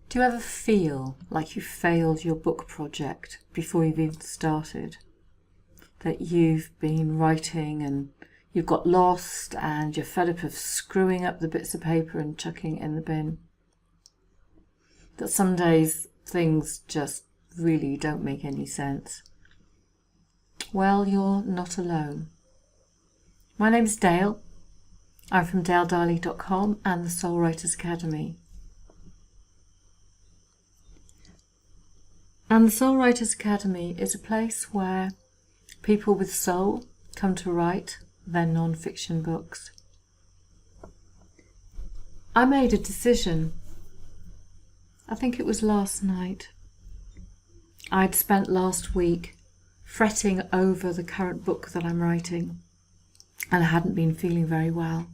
Do you ever feel like you failed your book project before you've even started? That you've been writing and you've got lost and you're fed up of screwing up the bits of paper and chucking it in the bin? That some days things just really don't make any sense? Well, you're not alone. My name's Dale. I'm from daledarley.com and the Soul Writers Academy. And the Soul Writers Academy is a place where people with soul come to write their non-fiction books. I made a decision, I think it was last night. I'd spent last week fretting over the current book that I'm writing, and I hadn't been feeling very well.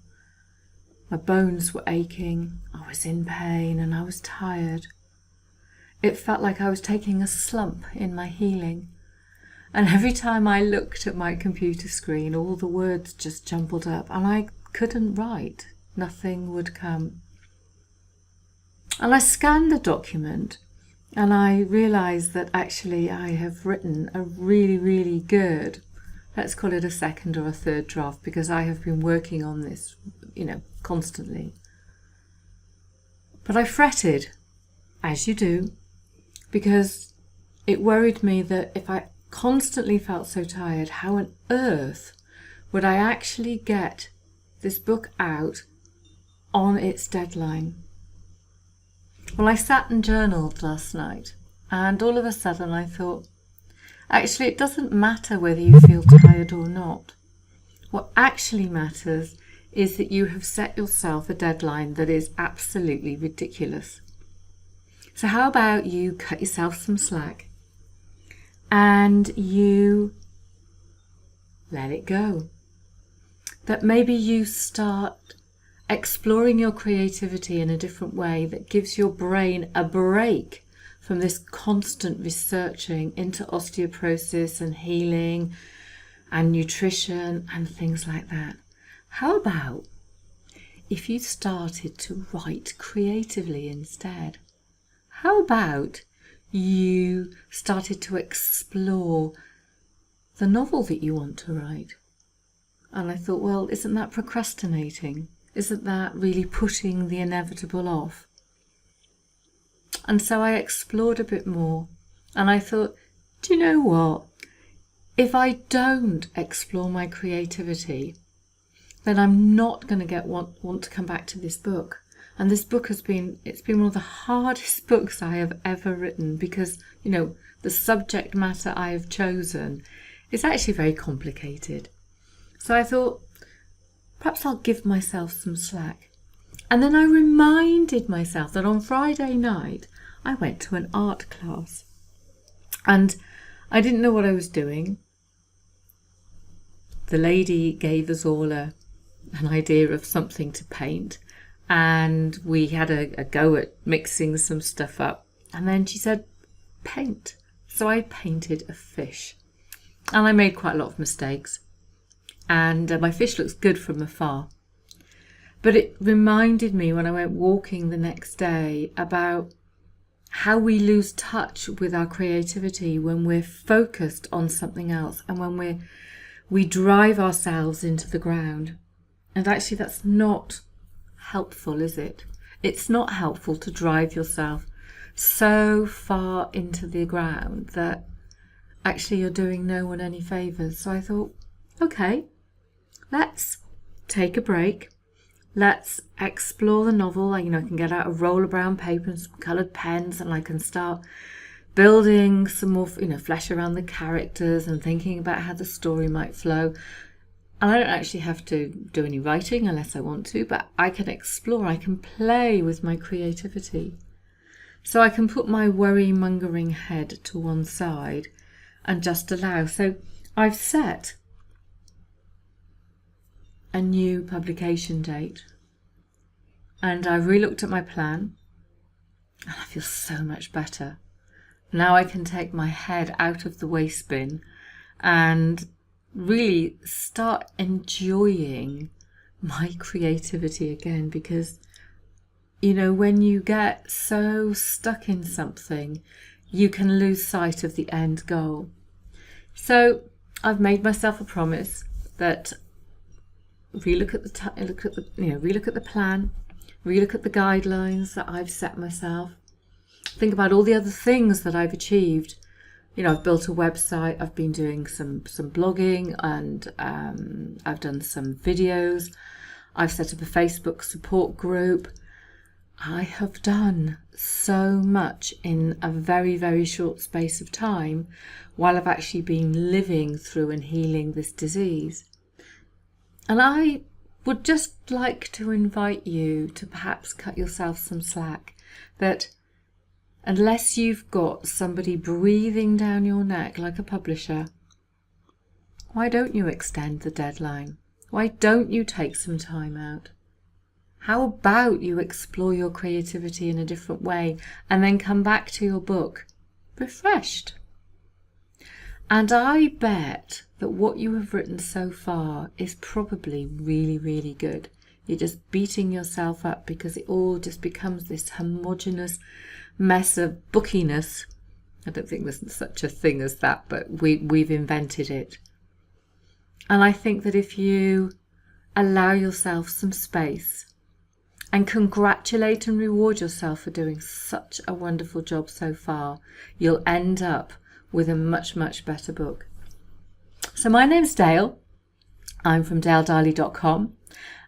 My bones were aching, I was in pain, and I was tired. It felt like I was taking a slump in my healing. And every time I looked at my computer screen, all the words just jumbled up and I couldn't write. Nothing would come. And I scanned the document and I realised that actually I have written a really, really good, let's call it a second or a third draft, because I have been working on this, constantly. But I fretted, as you do, because it worried me that if I constantly felt so tired, how on earth would I actually get this book out on its deadline? Well, I sat and journaled last night, and all of a sudden I thought, actually it doesn't matter whether you feel tired or not. What actually matters is that you have set yourself a deadline that is absolutely ridiculous. So how about you cut yourself some slack and you let it go? That maybe you start exploring your creativity in a different way that gives your brain a break from this constant researching into osteoporosis and healing and nutrition and things like that. How about if you started to write creatively instead? How about you started to explore the novel that you want to write? And I thought, well, isn't that procrastinating? Isn't that really putting the inevitable off? And so I explored a bit more and I thought, do you know what? If I don't explore my creativity, then I'm not going to want to come back to this book. And this book it's been one of the hardest books I have ever written because, the subject matter I have chosen is actually very complicated. So I thought, perhaps I'll give myself some slack. And then I reminded myself that on Friday night, I went to an art class. And I didn't know what I was doing. The lady gave us all an idea of something to paint. And we had a go at mixing some stuff up. And then she said, paint. So I painted a fish. And I made quite a lot of mistakes. And my fish looks good from afar. But it reminded me when I went walking the next day about how we lose touch with our creativity when we're focused on something else and when we drive ourselves into the ground. And actually that's not helpful, is it? It's not helpful to drive yourself so far into the ground that actually you're doing no one any favours. So I thought, okay, let's take a break. Let's explore the novel. I can get out a roll of brown paper and some coloured pens and I can start building some more, flesh around the characters and thinking about how the story might flow. And I don't actually have to do any writing unless I want to, but I can explore, I can play with my creativity. So I can put my worry-mongering head to one side and just allow. So I've set a new publication date and I've re-looked at my plan and I feel so much better. Now I can take my head out of the waste bin and really start enjoying my creativity again, because when you get so stuck in something, you can lose sight of the end goal. So I've made myself a promise that relook at the plan, relook at the guidelines that I've set myself, think about all the other things that I've achieved. I've built a website, I've been doing some blogging, and I've done some videos. I've set up a Facebook support group. I have done so much in a very, very short space of time while I've actually been living through and healing this disease. And I would just like to invite you to perhaps cut yourself some slack, that unless you've got somebody breathing down your neck like a publisher, why don't you extend the deadline? Why don't you take some time out? How about you explore your creativity in a different way and then come back to your book refreshed? And I bet that what you have written so far is probably really, really good. You're just beating yourself up because it all just becomes this homogenous mess of bookiness. I don't think there's such a thing as that, but we've invented it. And I think that if you allow yourself some space and congratulate and reward yourself for doing such a wonderful job so far, you'll end up with a much, much better book. So my name's Dale. I'm from daledarley.com,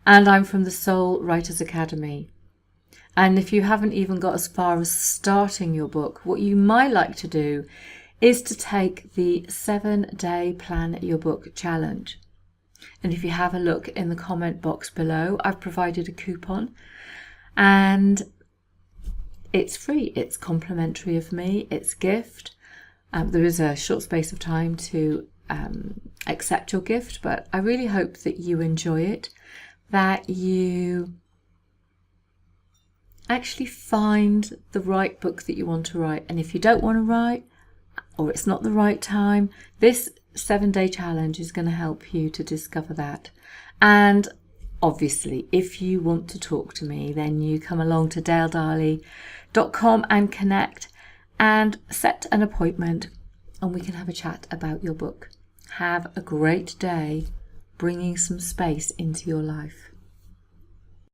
and I'm from the Soul Writers Academy. And if you haven't even got as far as starting your book, what you might like to do is to take the 7-day Plan Your Book challenge. And if you have a look in the comment box below, I've provided a coupon, and it's free. It's complimentary of me. It's a gift. There is a short space of time to accept your gift, but I really hope that you enjoy it, that you actually find the right book that you want to write. And if you don't want to write, or it's not the right time, this 7-day challenge is going to help you to discover that. And obviously, if you want to talk to me, then you come along to daledarley.com and connect and set an appointment, and we can have a chat about your book. Have a great day bringing some space into your life.